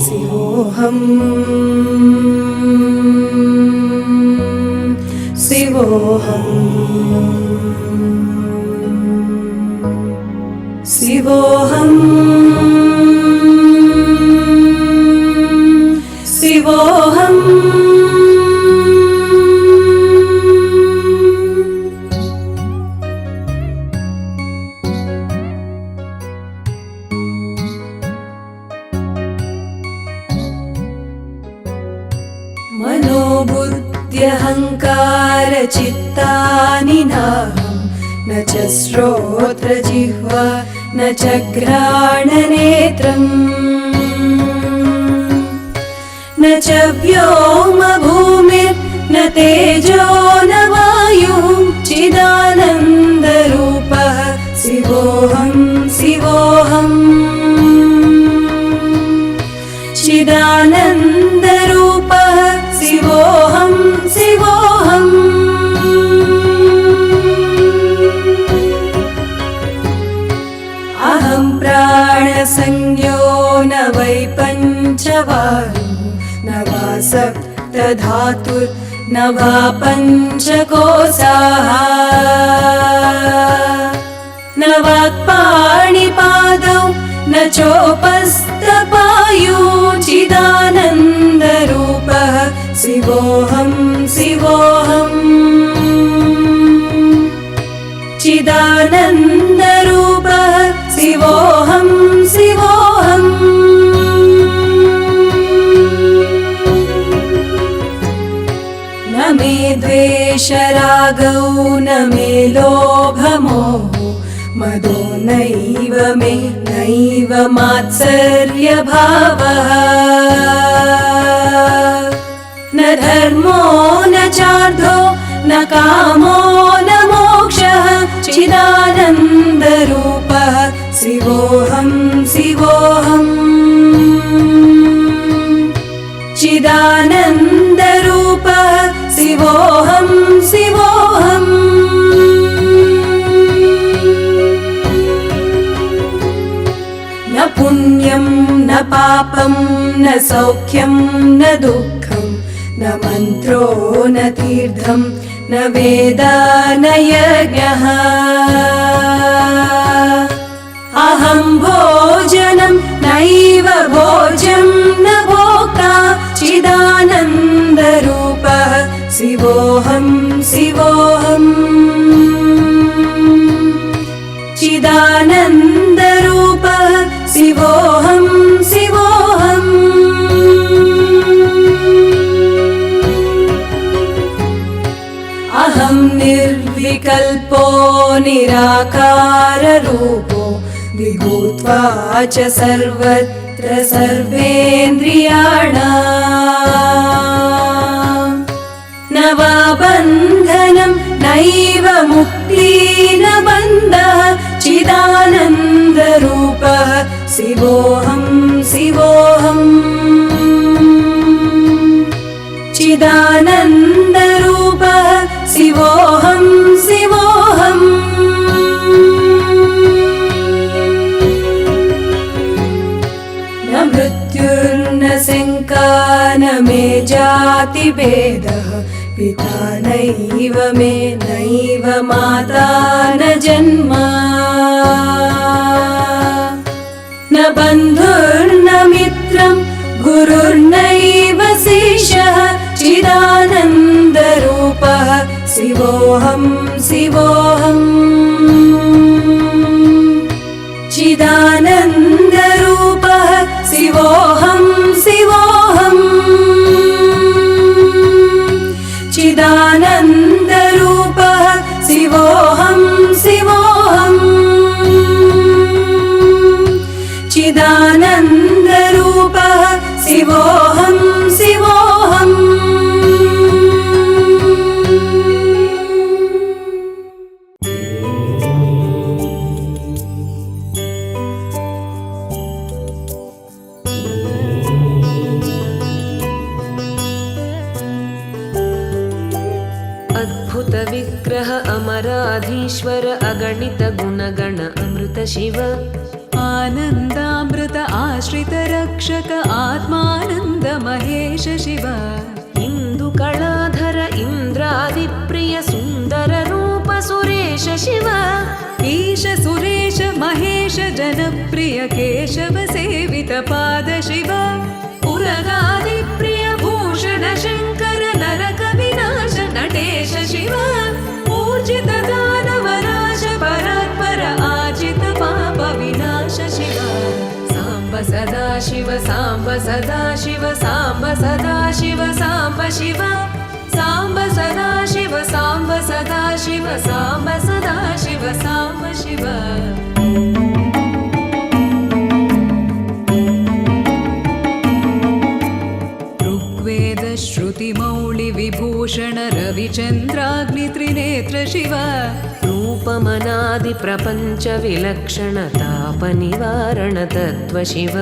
शिवोऽहं शिवोऽहं शिवोऽहं शिवोऽहं मनोबुद्ध्यहङ्कारचित्तानि नाहं न च श्रोत्रजिह्वा न च घ्राणनेत्रम् न च व्योमभूमिर्न तेजो न वायुः चिदानन्दरूपः शिवोऽहं शिवोऽहं चिदानन्दरूपः शिवोऽहं शिवोऽहम् अहं प्राणसंज्ञो न वै पञ्चवायु न वा सप्तधातुर्न वा पञ्चकोशाः न वाक्पाणिपादौ न चोपस्थपायु चिदानन्दरूपः शिवोऽहं शिवोऽहं चिदानन्दरूपः शिवोऽहं शिवोऽहम् न मे द्वेषरागौ न मे लोभमोहो मदो नैव मे नैव मात्सर्यभावः न धर्मो न चार्धो न कामो न मोक्षः चिदानन्दरूपः शिवोऽहं शिवोऽहं चिदानन्दरूपः शिवोऽहं शिवोऽहम् न पुण्यं न पापं न सौख्यं न दुःखं न मन्त्रो न तीर्थं न वेद न यज्ञः अहं भोजनं नैव भोज्यं न भोक्ता चिदानन्दरूपः शिवोऽहं शिवोऽहं चिदानन्दरूपः शिवोऽहं शिवोऽहम् अहं निर्विकल्पो निराकाररूपो विभूत्वा च सर्वत्र सर्वेन्द्रियाणाम् न वा बन्धनं नैव मुक्ति न बन्धः चिदानन्दरूपः शिवोऽहं शिवोऽहं चिदानन्दरूपः शिवोऽहं शिवोऽहम् न मृत्युर्न शङ्का न मे जातिभेदः पिता नैव मे नैव माता न जन्म न बन्धुर्न मित्रं गुरुर्नैव शिष्यः चिदानन्दरूपः शिवोऽहं शिवोऽहं चिदानन्दरूपः शिवोऽहं शिवोऽहं चिदानन्दरूपः शिवोऽहं शिवोऽहं चिदानन्दरूपः शिवोऽहं शिवोऽहम् ईश्वर अगणित गुणगण अमृत शिव आनन्दामृत आश्रित रक्षक आत्मानन्द महेश शिव इन्दुकलाधर इन्द्रादिप्रिय सुन्दर रूप सुरेश शिव ईश सुरेश महेश जनप्रिय केशव सेवित पाद शिव उरगादिप्रिय भूषण शङ्कर नरक विनाश नटेश शिव ऊर्जित दानवनाश परात्पर आजित पाप विनाश शिव साम्ब सदा शिव साम्ब सदा शिव साम्ब सदा शिव साम्ब शिव साम्ब सदा शिव साम्ब सदा शिव साम्ब सदा शिव साम्ब शिव ऋग्वेद श्रुति मौळि विभूषण रविचन्द्राग्नि त्रिनेत्र शिव रूपमनादि प्रपञ्च विलक्षण ताप निवारण तत्त्व शिव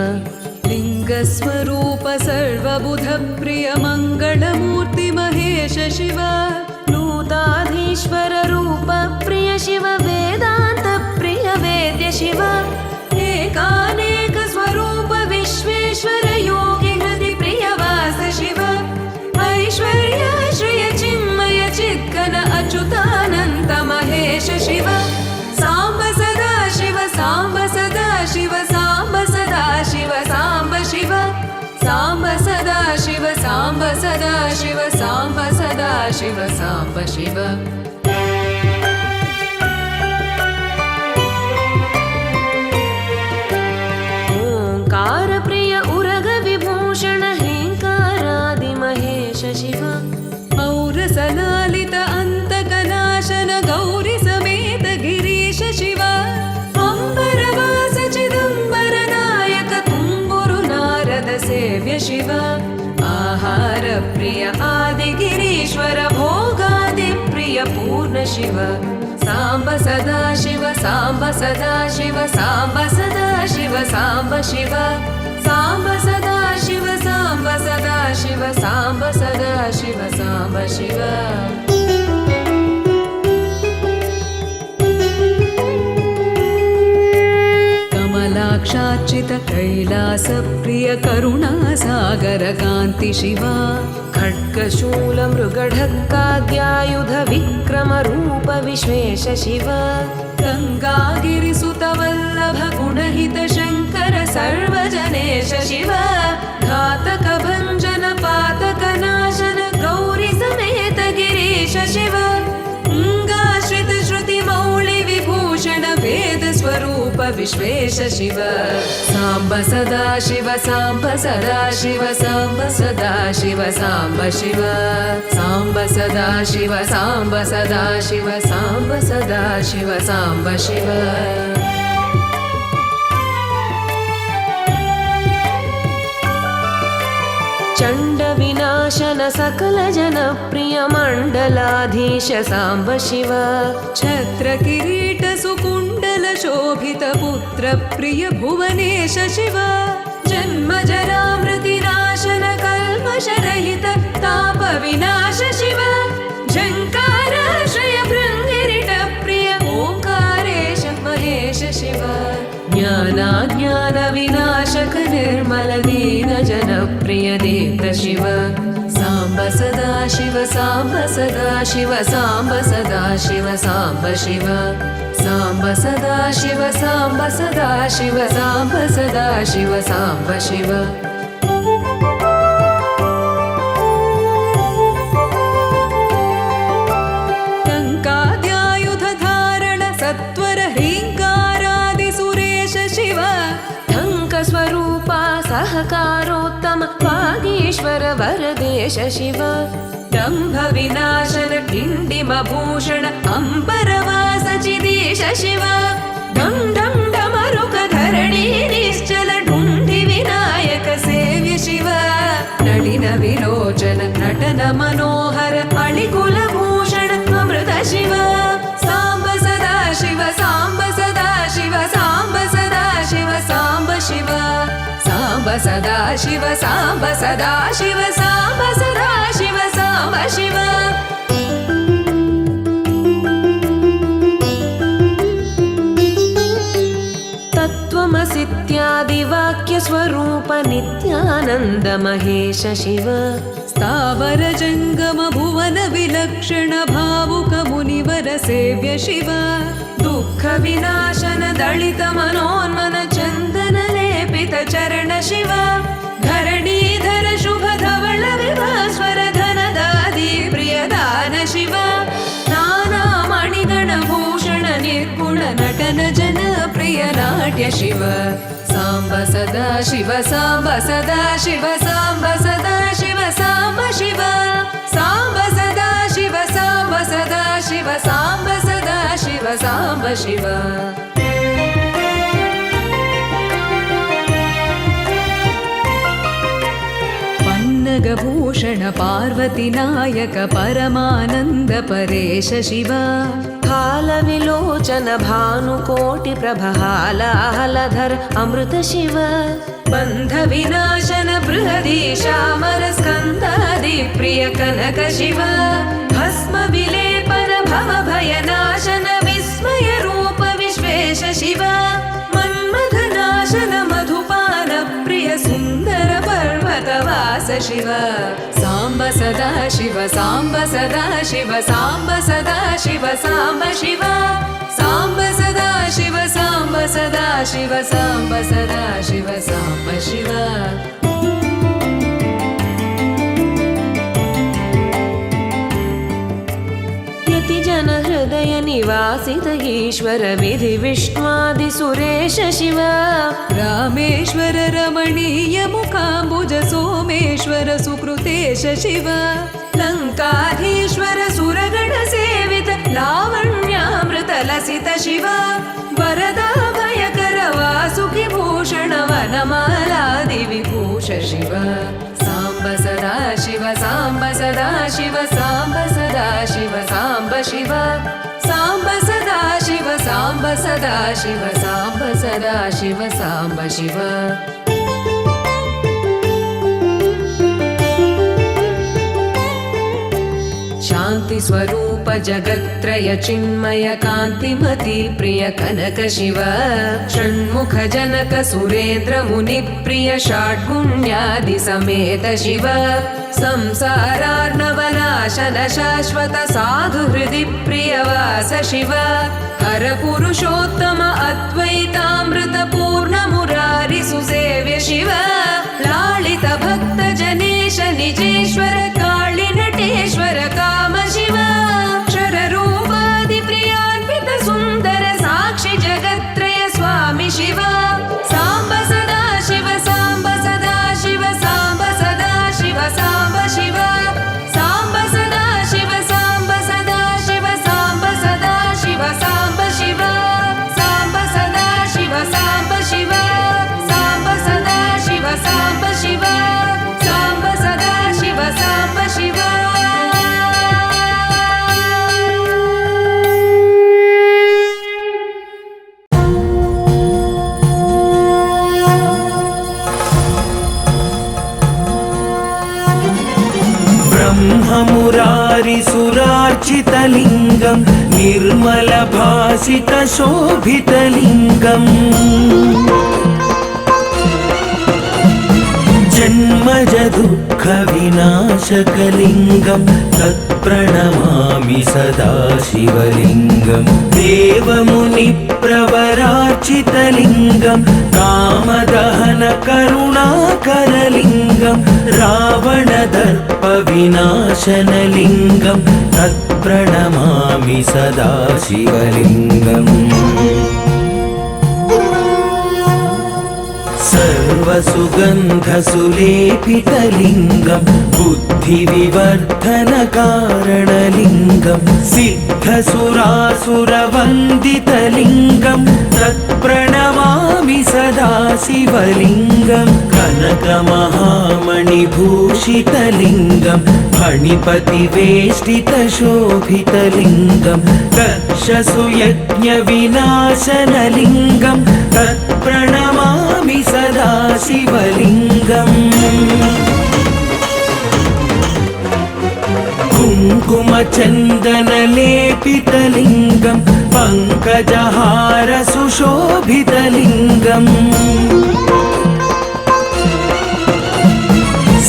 लिङ्गस्वरूप सर्वबुध प्रिय मङ्गलमूर्ति महेश शिव नूताधीश्वर रूप प्रिय शिव वेदान्त प्रिय वेद्य शिव एकानेक स्वरूप विश्वेश्वर योगि हृदि प्रिय वास शिव ऐश्वर्याश्रय चिन्मय चिद्घन अच्युतानन्त महेश शिव साम्ब सदा शिव साम्ब सदा शिव साम्ब सदा शिव साम्ब शिव साम्ब सदा शिव साम्ब सदा शिव साम्ब सदा शिव साम्ब शिव ओङ्कार प्रिय उरग विभूषण हेङ्कारादि महेश शिव औरसलालित अन्तकनाशन गौरि समेत गिरीश शिव अम्बरवास चिदम्बर नायक तुम्बुरु नारद सेव्य शिव आहार प्रिय आदिगिरीश्वर भोगादि प्रिय पूर्ण शिव साम्ब सदा शिव साम्ब सदा शिव साम्ब सदा शिव साम्ब शिव साम्ब सदा शिव साम्ब सदा शिव साम्ब सदा शिव साम्ब शिव कमलाक्षार्चित कैलास प्रिय करुणा सागर कान्ति शिव खड्गशूल मृगढक्काद्यायुध विक्रम रूप विश्वेश शिव गङ्गागिरिसुत वल्लभ गुणहित शङ्कर सर्वजनेश शिव घातक भञ्जन पातक नाशन गौरि समेत गिरीश शिव अङ्गाश्रित श्रुति मौळि विभूषण वेद स्वरूप विश्वेश शिव साम्ब सदा शिव साम्ब सदा शिव साम्ब सदा शिव साम्ब शिव साम्ब सदा शिव साम्ब सदा शिव साम्ब सदा शिव साम्ब शिव चण्ड विनाशन सकल जन प्रिय मण्डलाधीश साम्ब शिव छत्र किरीट सुकुण्डल शोभित पुत्र प्रिय भुवनेश शिव जन्म जरा मृति नाशन कल्मष रहित ताप विनाश शिव झङ्काराश्रय भृङ्गिरिट प्रिय ओङ्कारेश महेश शिव ज्ञानाज्ञान विनाशक निर्मल दीन जन प्रिय देव शिव साम्ब सदा शिव साम्ब सदा शिव साम्ब सदा शिव साम्ब शिव साम्ब सदा शिव साम्ब सदा शिव साम्ब सदा शिव साम्ब शिव टङ्काद्यायुध धारण सत्वर ह्रीङ्कारादि सुरेश शिव टङ्क स्वरूपा सहकारोत्तम वागीश्वर वरदेश शिव दम्भ विनाशन किण्डिम भूषण अम्बरवास चिदीश शिव डं डं डमरुक धरणी निश्चल ढुण्ढि विनायक सेव्य शिव नलिन विलोचन नटन मनोहर अळिकुल भूषण अमृत शिव साम्ब सदा शिव साम्ब सदा शिव साम्ब सदा शिव साम्ब शिव साम्ब सदा शिव साम्ब सदा शिव साम्ब सदा शिव साम्ब शिव नित्यानन्द महेश शिव स्थावर जङ्गम भुवन विलक्षण भावुक मुनिवर सेव्य शिव दुःख विनाशन दलित मनोन्मन चन्दन लेपित चरण शिव धरणीधर शुभ धवल विभास्वर धनदादि प्रियदान शिव नाना मणिगण भूषण निर्गुण नटन जन प्रिय नाट्य शिव साम्ब सदा शिव साम्ब सदा शिव साम्ब सदा शिव साम्ब शिव साम्ब सदा शिव साम्ब सदा शिव साम्ब सदा शिव साम्ब शिव पन्नगभूषण पार्वती नायक परमानन्द परेश शिव हालविलोचन भानुकोटि प्रभालाहलधर अमृत शिव बन्ध विनाशन बृहदीशामर स्कन्दादि प्रिय कनक शिव भस्म विलेपन भव भयनाशन विस्मय रूप विश्वेश शिव मन्मथ नाशन मधुपान प्रिय सुन्दर पर्वतवास शिव साम्ब सदा शिव साम्ब सदा शिव साम्ब सदा शिव साम्ब शिव साम्ब सदा शिव साम्ब सदा शिव साम्ब सदा शिव साम्ब शिव जन हृदय निवासित ईश्वर विधि विष्णुआदि सुरेश शिव रामेश्वर रमणीय मुखाम्बुज सोमेश्वर सुकृतेश शिव लङ्काधीश्वर सुरगण सेवित लावण्यामृत लसित शिव वरदा भयकर वासुकि भूषण वनमालादि विभूष शिव साम्ब सदा शिव साम्ब सदा शिव साम्ब सदा शिव साम्ब शिव साम्ब सदा शिव साम्ब सदा शिव साम्ब सदा शिव साम्ब शिव शान्ति स्वरूप जगत्त्रय चिन्मय कान्तिमति प्रिय कनक शिव षण्मुख जनक सुरेन्द्र मुनि प्रिय षड्गुण्यादि समेत शिव संसारार्णवनाशन शाश्वत साधु हृदि प्रियवास शिव हर पुरुषोत्तम अद्वैतामृत पूर्ण मुरारि सुसेव्य शिव लालित भक्त जनेश निजेश्वर काळि नटेश्वर काम शिव क्षर रूपादि प्रियान्वित सुन्दर साक्षि जगत्त्रय स्वामी शिव साम्ब सदा शिव साम्ब सदा शिव साम्ब सदा शिव साम्ब शिव साम्ब सदा शिव साम्ब सदा शिव साम्ब सदा शिव साम्ब शिव साम्ब सदा शिव साम्ब शिव साम्ब सदा शिव साम्ब शिव साम्ब सदा शिव साम्ब शिव ब्रह्ममुरारिसुरार्चितलिङ्गं निर्मलभासितशोभितलिङ्गम् जन्मज दुःखविनाशकलिङ्गं तत्प्रणमामि सदा शिवलिङ्गं देवमुनिप्रवरार्चितलिङ्गं कामदहनकरुणाकरलिङ्गं रावणदर्पविनाशनलिङ्गं तत्प्रणमामि सदा शिवलिङ्गम् सर्वसुगन्धसुलेपितलिङ्गं बुद्धिविवर्धनकारणलिङ्गं सिद्धसुरासुरवन्दितलिङ्गं तत्प्रणमामि सदा शिवलिङ्गं कनकमहामणिभूषितलिङ्गं फणिपतिवेष्टितशोभितलिङ्गं दक्षसुयज्ञविनाशनलिङ्गं तत्प्रणमामि सदा शिवलिङ्गम् कुङ्कुमचन्दनलेपितलिङ्गं पङ्कजहारसुशोभितलिङ्गम्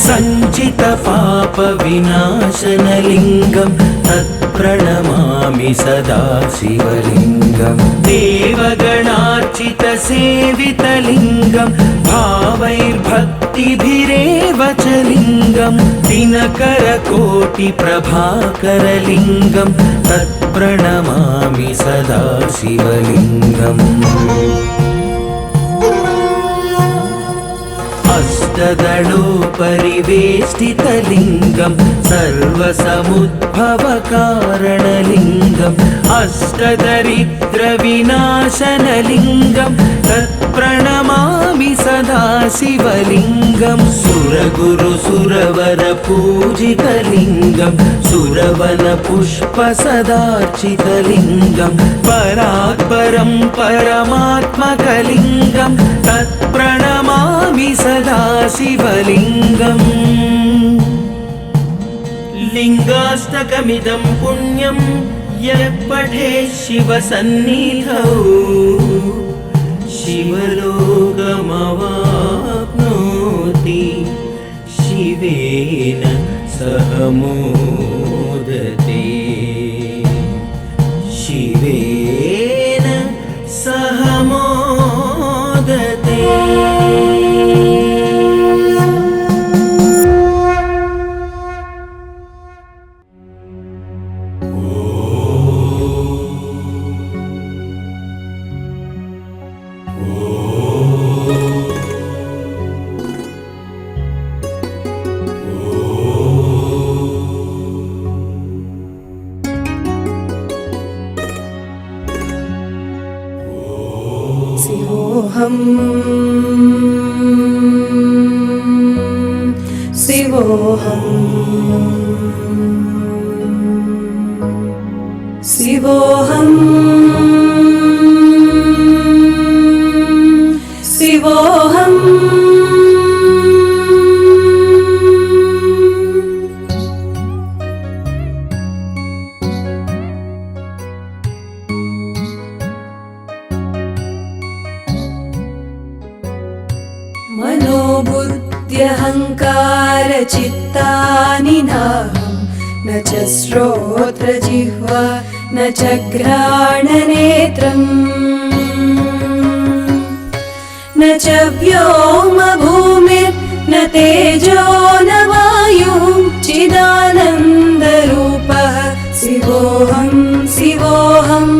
सञ्चित पाप विनाशनलिङ्गं तत्प्रणमामि सदा शिवलिङ्गं देवगणार्चित सेवितलिङ्गं भावैर्भक्तिभिरेव च लिङ्गं दिनकरकोटिप्रभाकरलिङ्गं तत्प्रणमामि सदा शिवलिङ्गम् अष्टदलोपरिवेष्टितलिङ्गं सर्वसमुद्भवकारणलिङ्गम् अष्टदरिद्रविनाशनलिङ्गं तत्प्रणमामि सदा शिवलिङ्गं सुरगुरुसुरवरपूजितलिङ्गं सुरवनपुष्पसदार्चितलिङ्गं परात्परं परमात्मकलिङ्गं तत्प्रणमामि सदा शिवलिङ्गम् लिङ्गाष्टकमिदं पुण्यं यः पठेत् शिवसन्निधौ शिवलोकमवाप्नोति शिवेन सह मोदते शिवेन सह मोदते। शिवोऽहं शिवोऽहं शिवोऽहं शिवोऽहं मनोबुद्ध्यहङ्कारचित्तानि नाहं न च श्रोत्रजिह्वा न च घ्राणनेत्रम् न च व्योमभूमिर्न तेजो न वायुः चिदानन्दरूपः शिवोऽहं शिवोऽहम्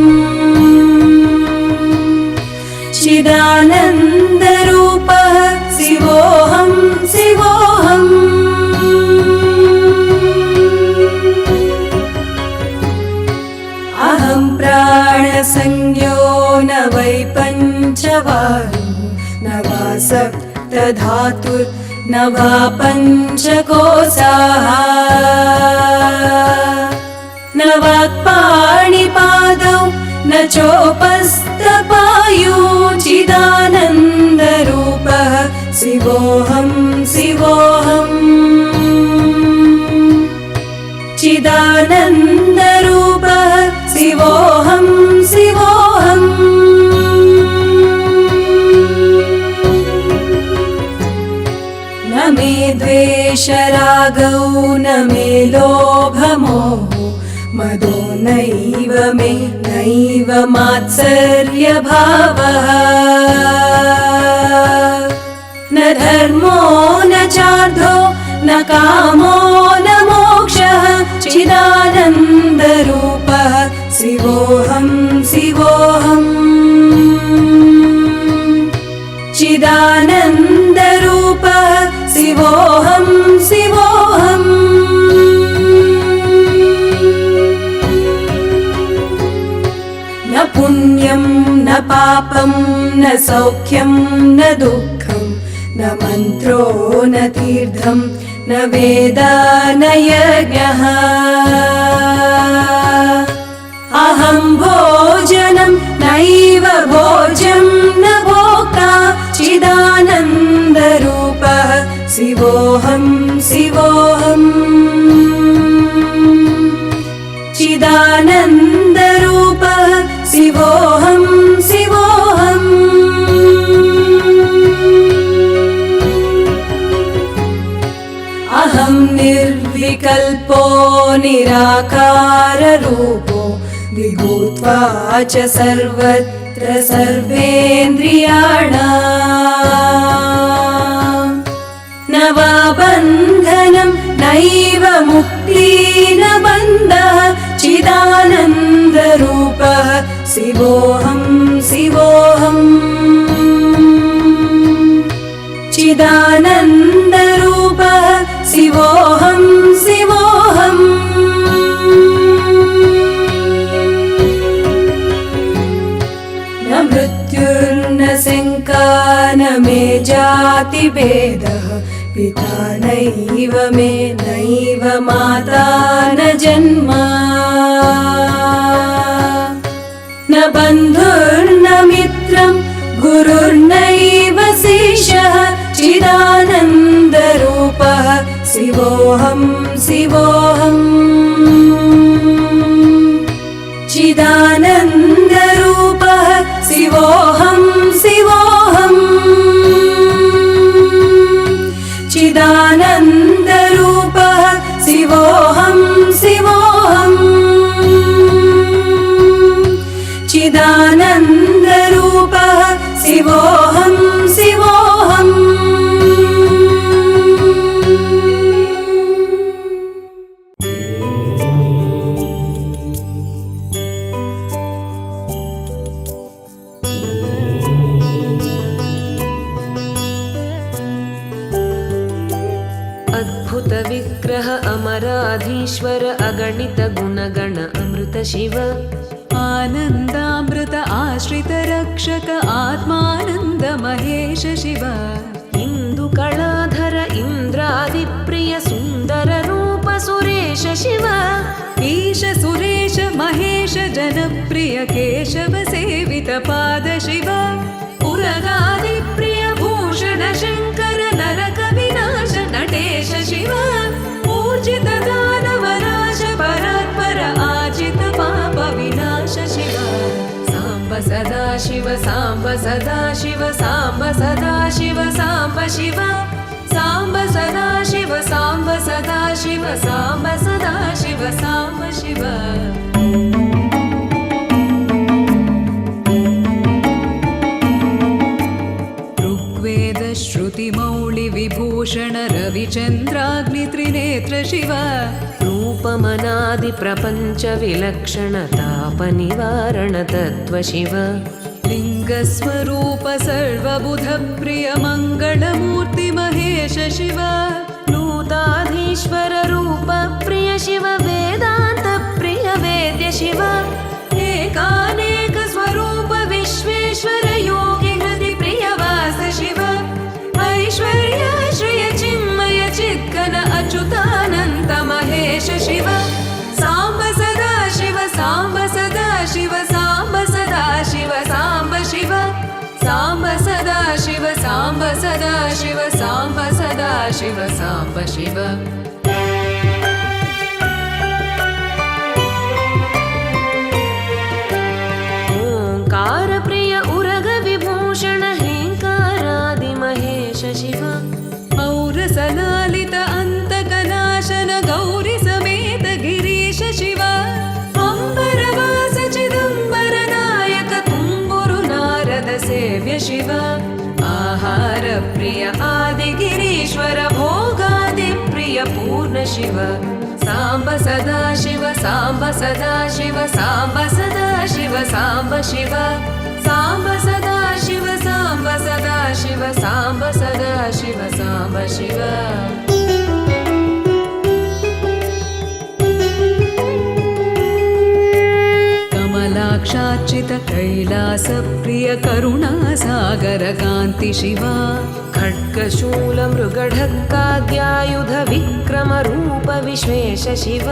चिदानन्दरूपः शिवोऽहं शिवोऽहम् अहं प्राणसंज्ञो न वै पञ्चवायु न वा सप्तधातुर्न वा पञ्चकोशाः न वाक्पाणिपादौ न चोपस्थपायु चिदानन्दरूपः शिवोऽहं शिवोऽहम् चिदानन्दरूपः शिवोऽहं शिवोऽहम् न मे द्वेषरागौ न मे लोभमोहो मदो नैव मे नैव मात्सर्यभावः न धर्मो न चार्धो न कामो न मोक्षः चिदानन्दरूपः शिवोऽहं शिवोऽहम् चिदानन्दरूपः शिवोऽहं शिवोऽहम् न पुण्यं न पापं न सौख्यं न दुःखं न मन्त्रो न तीर्थं न वेद न यज्ञः अहं भोजनं नैव भोज्यं न भोक्ता चिदानन्दरूपः शिवोऽहं शिवोऽहम् चिदानन्दरूपः शिवोऽहं शिवोऽहम् न अहं निर्विकल्पो निराकाररूपो विभूत्वा च सर्वत्र सर्वेन्द्रियाणाम् न वा बन्धनं नैव मुक्ति न बन्धः चिदानन्दरूपः शिवोऽहं शिवोऽहम् चिदानन्दरूपः शिवोऽहं शिवोऽहम् न मृत्युर्न शङ्का न मे जातिभेदः पिता नैव मे नैव माता न जन्म न बन्धुर्न मित्रं गुरुर्नैव शिष्यः चिदानन्दरूपः शिवोऽहं शिवोऽहम् चिदानन्दरूपः शिवोऽहं शिवोऽहम् चिदानन्दरूपः शिवोऽहं शिवोऽहम् चिदानन्दरूपः शिवोऽहं शिवोऽहम् अद्भुत विग्रह अमराधीश्वर अगणित गुणगण अमृत शिव आनन्दामृत आश्रित रक्षक आत्मानन्द महेश शिव इन्दुकलाधर इन्द्रादिप्रिय सुन्दर रूप सुरेश शिव ईश सुरेश महेश जनप्रिय केशव सेवित पाद शिव उरगादिप्रिय भूषण शङ्कर नरक विनाश नटेश शिव ऊर्जित दानवनाश परात्पर आजित पाप विनाश शिव साम्ब सदा शिव साम्ब सदा शिव साम्ब सदा शिव साम्ब शिव साम्ब सदा शिव साम्ब सदा शिव साम्ब सदा शिव साम्ब शिव ऋग्वेद श्रुति मौळि विभूषण रविचन्द्राग्नि त्रिनेत्र शिव रूपमनादि प्रपञ्च विलक्षण ताप निवारण तत्त्व शिव लिङ्गस्वरूप सर्वबुध प्रिय मङ्गलमूर्ति महेश शिव नूताधीश्वर रूप प्रिय शिव वेदान्त प्रिय वेद्य शिव एकानेक स्वरूप विश्वेश्वर योगि हृदि प्रिय वास शिव ऐश्वर्य श्रिय चिन्मय चिद्घन अच्युतानन्त महेश शिव साम्ब सदा शिव साम्ब सदा शिव साम्ब सदा शिव साम्ब शिव साम्ब सदा शिव साम्ब सदा शिव साम्ब सदा शिव साम्ब शिव ओङ्कार प्रिय उरग विभूषण हेङ्कारादि महेश शिव औरसलालित अन्तकनाशन गौरि समेत गिरीश शिव अम्बरवास चिदम्बर नायक तुम्बुरु नारद सेव्य शिव आहार प्रिय आदिगिरीश्वर भोगादि प्रिय पूर्ण शिव साम्ब सदा शिव साम्ब सदा शिव साम्ब सदा शिव साम्ब शिव साम्ब सदा शिव साम्ब सदा शिव साम्ब सदा शिव साम्ब शिव कमलाक्षार्चित कैलास प्रिय करुणासागर कान्ति शिव खड्गशूल मृगढक्काद्यायुध विक्रम रूप विश्वेश शिव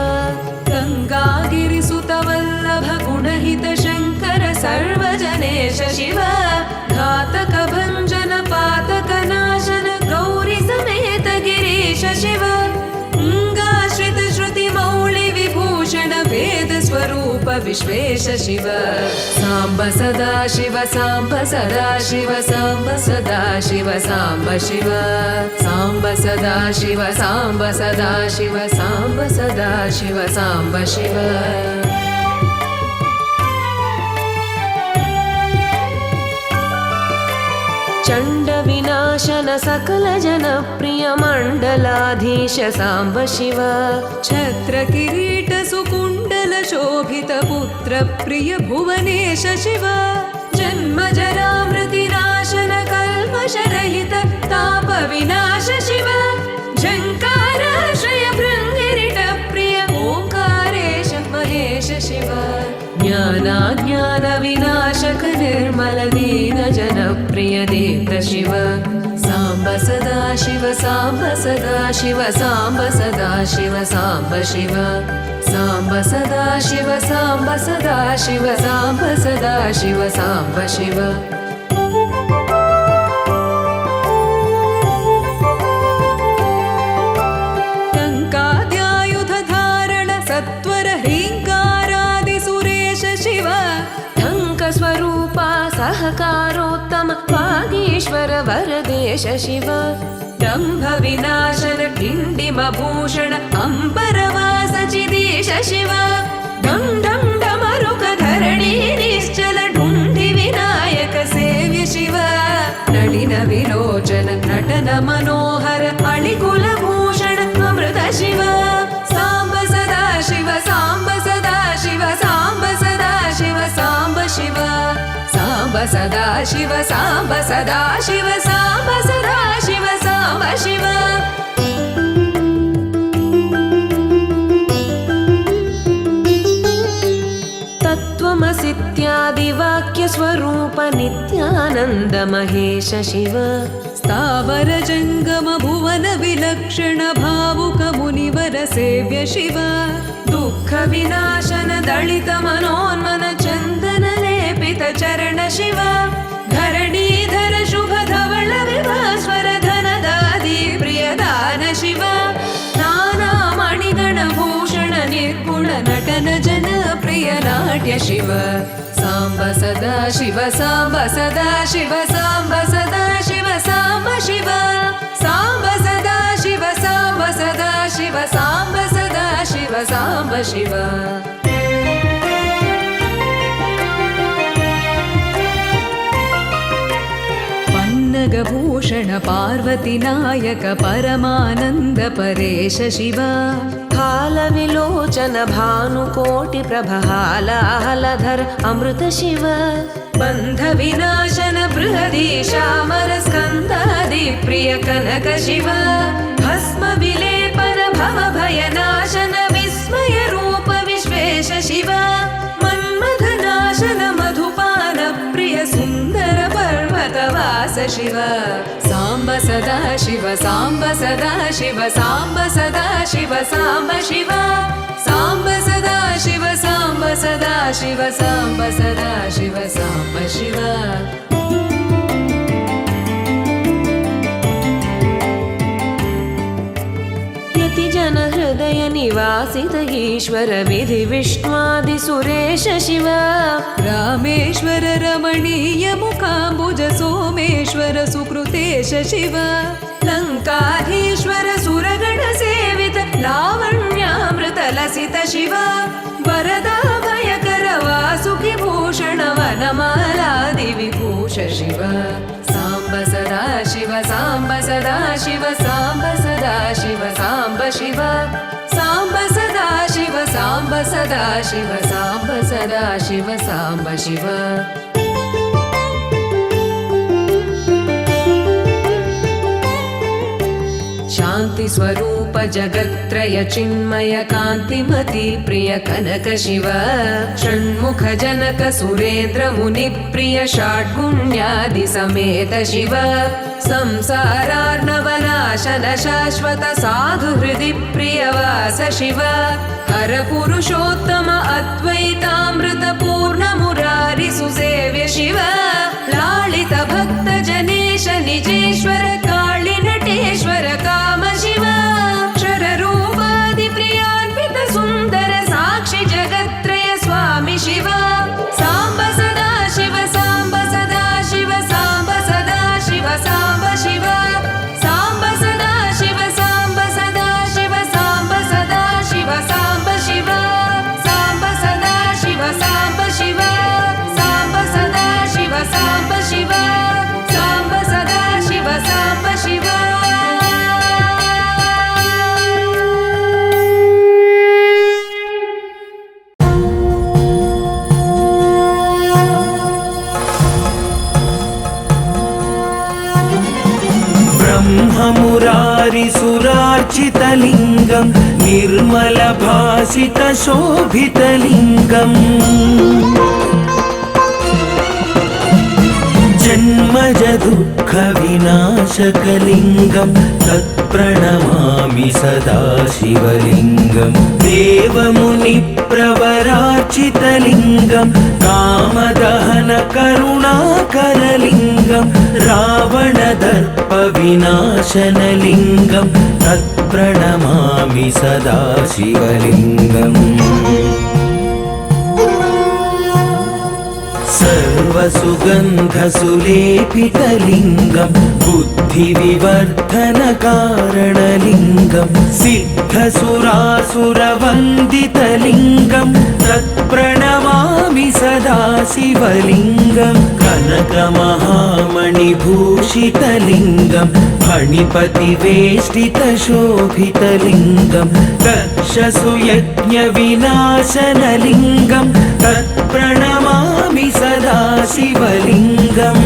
गङ्गागिरिसुत वल्लभ गुणहित शङ्कर सर्वजनेश शिव घातक भञ्जन पातक नाशन गौरि समेत गिरीश शिव अङ्गाश्रित श्रुति मौळि विभूषण वेद स्वरूप विश्वेश शिव साम्ब सदा शिव साम्ब सदा शिव साम्ब सदा शिव साम्ब शिव साम्ब सदा शिव साम्ब सदा शिव साम्ब सदा शिव साम्ब शिव चण्ड विनाशन सकल जन प्रिय मण्डलाधीश साम्ब शिव छत्र किरीट सुकुण्डल शोभित पुत्र प्रिय भुवनेश शिव जन्म जरामृति नाशन कल्मष रहित ताप विनाश शिव झङ्काराश्रय भृङ्गिरिट प्रिय ओङ्कारेश महेश शिव ज्ञानाज्ञान विनाशक निर्मल दीन जन प्रिय देव शिव साम्ब सदा शिव साम्ब सदा शिव साम्ब सदा शिव साम्ब शिव साम्ब सदा शिव साम्ब सदा शिव साम्ब सदा शिव साम्ब शिव टङ्काद्यायुध धारण सत्वर ह्रीङ्कारादि सुरेश शिव टङ्क स्वरूपा सहकारोत्तम वागीश्वर वरदेश शिव दम्भ विनाशन डिण्डिम भूषण अम्बरवास चिदीश शिव डं डं डमरुक धरणी निश्चल ढुण्डि विनायक सेव्य शिव नलिन विलोचन नटन मनोहर अळिकुल भूषण अमृत शिव साम्ब सदा शिव साम्ब सदा शिव साम्ब सदा शिव साम्ब शिव साम्ब सदा शिव साम्ब सदा शिव साम्ब सदा शिव साम्ब शिव तत्त्वमसीत्यादि वाक्य स्वरूप नित्यानन्द महेश शिव स्थावर जङ्गम भुवन विलक्षण भावुक मुनिवर सेव्य शिव दुःख विनाशन दलित मनोन्मन चन्दन लेपित चरण शिव धरणीधर शुभ धवल विभास्वर धनदादि प्रियदान शिव नाना मणिगण भूषण निर्गुण नटन जन प्रिय नाट्य शिव साम्ब सदा शिव साम्ब सदा शिव साम्ब सदा शिव साम्ब शिव साम्ब सदा शिव साम्ब सदा शिव साम्ब सदा शिव साम्ब शिव पन्नगभूषण पार्वती नायक परमानन्द परेश शिव हालविलोचन भानुकोटि प्रभालाहलधर अमृत शिव बन्ध विनाशन बृहदीशामर स्कन्दादि प्रिय कनक शिव भस्म विलेपन भव भयनाशन विस्मय रूप विश्वेश शिव मन्मथ नाशन मधुपान प्रिय सुन्दर पर्वतवास शिव साम्ब सदा शिव साम्ब सदा शिव साम्ब सदा शिव साम्ब शिव साम्ब सदा शिव साम्ब सदा शिव साम्ब सदा शिव साम्ब शिव जन हृदय निवासित ईश्वर विधि विष्णुआदि सुरेश शिव रामेश्वर रमणीय मुखाम्बुज सोमेश्वर सुकृतेश शिव लङ्काधीश्वर सुरगण सेवित लावण्यामृत लसित शिव वरदा भयकर वासुकि भूषण वनमालादि विभूष शिव साम्ब सदा शिव साम्ब सदा शिव साम्ब सदा शिव साम्ब शिव साम्ब सदा शिव साम्ब सदा शिव साम्ब सदा शिव साम्ब शिव शान्ति स्वरूप जगत्त्रय चिन्मय कान्तिमति प्रिय कनक शिव षण्मुख जनक सुरेन्द्र मुनि प्रिय षड्गुण्यादि समेत शिव संसारार्णवनाशन शाश्वत साधु हृदि प्रियवास शिव हर पुरुषोत्तम अद्वैतामृत पूर्ण मुरारि सुसेव्य शिव लालित भक्त जनेश निजेश्वर काळि नटेश्वर काम शिव क्षर रूपादि प्रियान्वित सुन्दर साक्षि जगत्त्रय स्वामि शिव मुरारिसुरार्चितलिङ्गं निर्मलभासितशोभितलिङ्गम् जन्मज दुःखविनाशकलिङ्गं तत्प्रणमामि सदा शिवलिङ्गं देवमुनिप्रवरार्चितलिङ्गं कामदहनकरुणाकरलिङ्गं रावणदर्पविनाशनलिङ्गं तत्प्रणमामि सदा शिवलिङ्गम् सर्वसुगन्धसुलेपितलिङ्गं बुद्धिविवर्धनकारणलिङ्गं सिद्धसुरासुरवन्दितलिङ्गं तत्प्रणमामि सदा शिवलिङ्गं कनकमहामणिभूषितलिङ्गं फणिपतिवेष्टितशोभितलिङ्गं दक्षसुयज्ञविनाशनलिङ्गं तत्प्रणमामि सदा शिवलिङ्गम्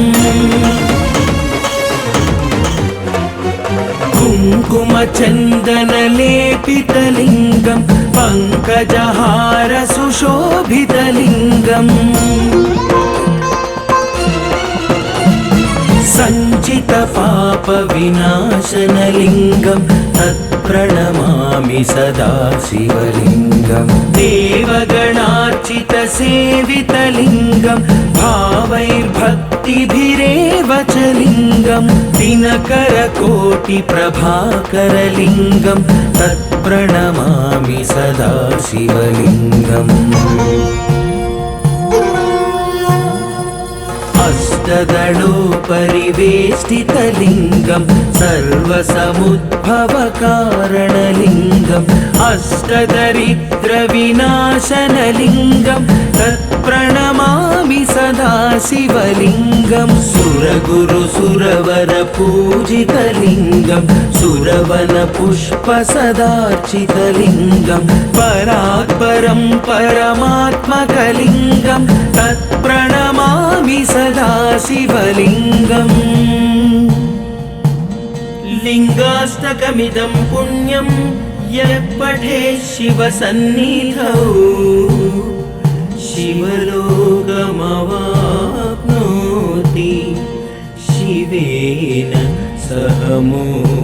कुङ्कुमचन्दनलेपितलिङ्गं पङ्कजहारसुशोभितलिङ्गम् सञ्चितपापविनाशनलिङ्गं तत्प्रणमामि सदा शिवलिङ्गं देवगणार्चितसेवितलिङ्गं भावैर्भक्तिभिरेव च लिङ्गं दिनकरकोटिप्रभाकरलिङ्गं तत्प्रणमामि सदा शिवलिङ्गम् अष्टदलोपरिवेष्टितलिङ्गं सर्वसमुद्भवकारणलिङ्गम् अष्टदरिद्रविनाशनलिङ्गं तत्प्रणमामि सदा शिवलिङ्गं सुरगुरुसुरवरपूजितलिङ्गं सुरवनपुष्पसदार्चितलिङ्गं परात्परं परमात्मकलिङ्गं तत्प्रणमामि सदा शिवलिङ्गम् लिङ्गाष्टकमिदं पुण्यं यः पठेत् शिवसन्निधौ शिवलोकमवाप्नोति शिवेन सह मोक्ष